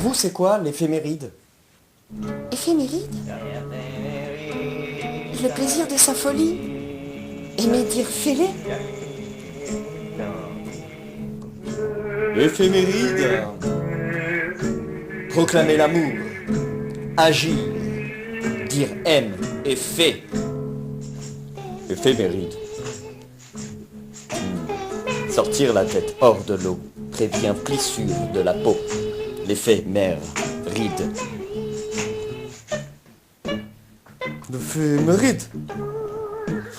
vous, c'est quoi l'éphéméride? Éphéméride? Le plaisir de sa folie? Aimer dire fêlé? L'éphéméride, proclamer l'amour, agir, dire aime et fait. Éphéméride. Sortir la tête hors de l'eau prévient plissure de la peau. L'éphémère ride. L'éphéméride?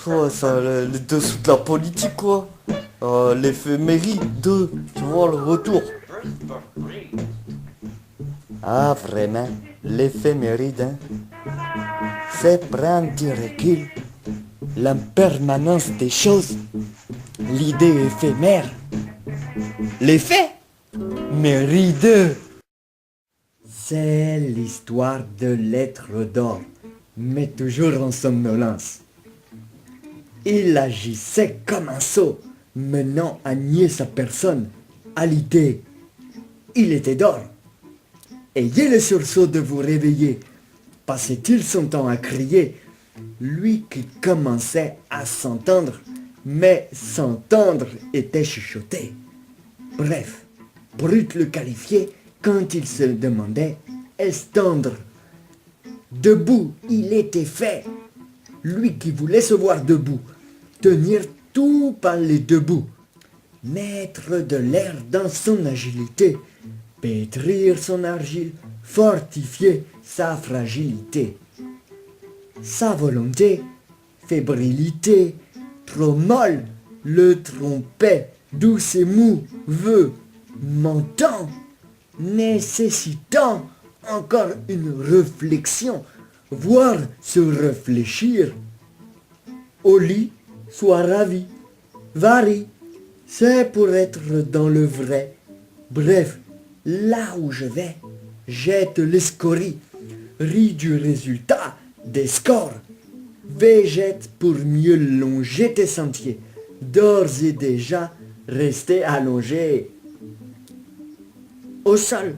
Ouais, ça, les dessous de la politique, quoi. L'éphéméride, tu vois, le retour. Ah, vraiment, l'éphéméride, hein? C'est prendre du recul, l'impermanence des choses, l'idée éphémère, l'effet méride. C'est l'histoire de l'être d'or, mais toujours en somnolence. Il agissait comme un sot, menant à nier sa personne, à l'idée. Il était d'or. Ayez le sursaut de vous réveiller. Passait-il son temps à crier, lui qui commençait à s'entendre, mais s'entendre était chuchoté. Bref, Brut le qualifiait quand il se demandait est-ce tendre. Debout, il était fait. Lui qui voulait se voir debout, tenir tout par les deux bouts, mettre de l'air dans son agilité, pétrir son argile, fortifier sa fragilité. Sa volonté, fébrilité, trop molle, le trompait, douce et mou, veut, mentant, nécessitant encore une réflexion, voire se réfléchir. Au lit, sois ravi, varie, c'est pour être dans le vrai. Bref, là où je vais, jette les scories, ris du résultat des scores, végète pour mieux longer tes sentiers, d'ores et déjà rester allongé. Au sol,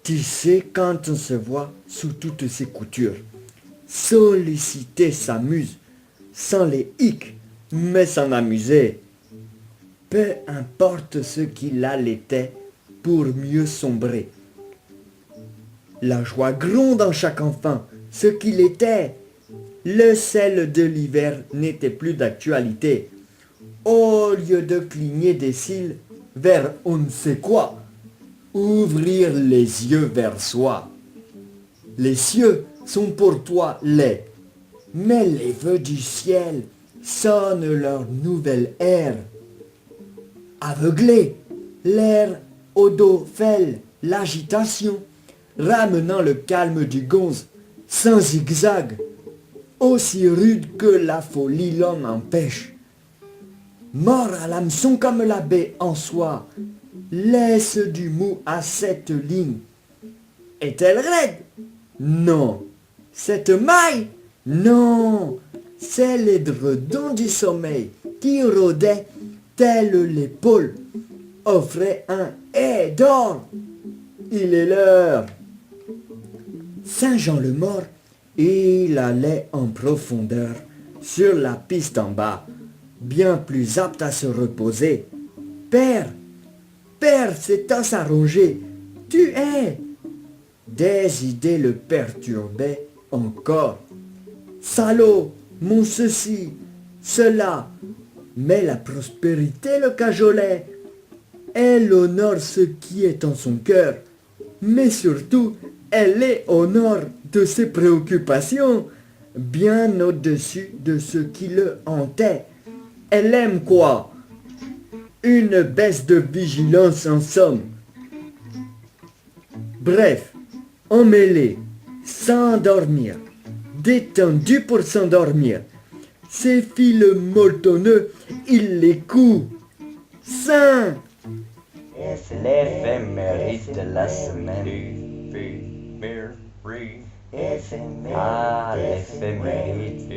tu sais quand on se voit sous toutes ses coutures, solliciter s'amuse, sans les hics, mais s'en amuser. Peu importe ce qu'il allaitait pour mieux sombrer. La joie gronde en chaque enfant, ce qu'il était. Le sel de l'hiver n'était plus d'actualité. Au lieu de cligner des cils vers on ne sait quoi, ouvrir les yeux vers soi. Les cieux sont pour toi laids, mais les vœux du ciel sonnent leur nouvelle ère. Aveuglé, l'air au dos fêle l'agitation, ramenant le calme du gonze, sans zigzag, aussi rude que la folie l'homme empêche. Mort à l'hameçon comme la baie en soi, laisse du mou à cette ligne. Est-elle raide? Non. Cette maille? Non. C'est l'édredon du sommeil qui rôdait, tel l'épaule, offrait un hais d'or. Il est l'heure. Saint-Jean le mort, il allait en profondeur, sur la piste en bas, bien plus apte à se reposer. Père, Père, cet os à ronger, tu es. Des idées le perturbaient encore. Salaud, mon ceci, cela, mais la prospérité le cajolait. Elle honore ce qui est en son cœur, mais surtout, elle est au nord de ses préoccupations, bien au-dessus de ce qui le hantait. Elle aime quoi? Une baisse de vigilance en somme. Bref, emmêlé, sans dormir, détendu pour s'endormir. Ses fils molletonneux, il les coud. Saint! L'éphéméride de la semaine. Ah, l'éphéméride.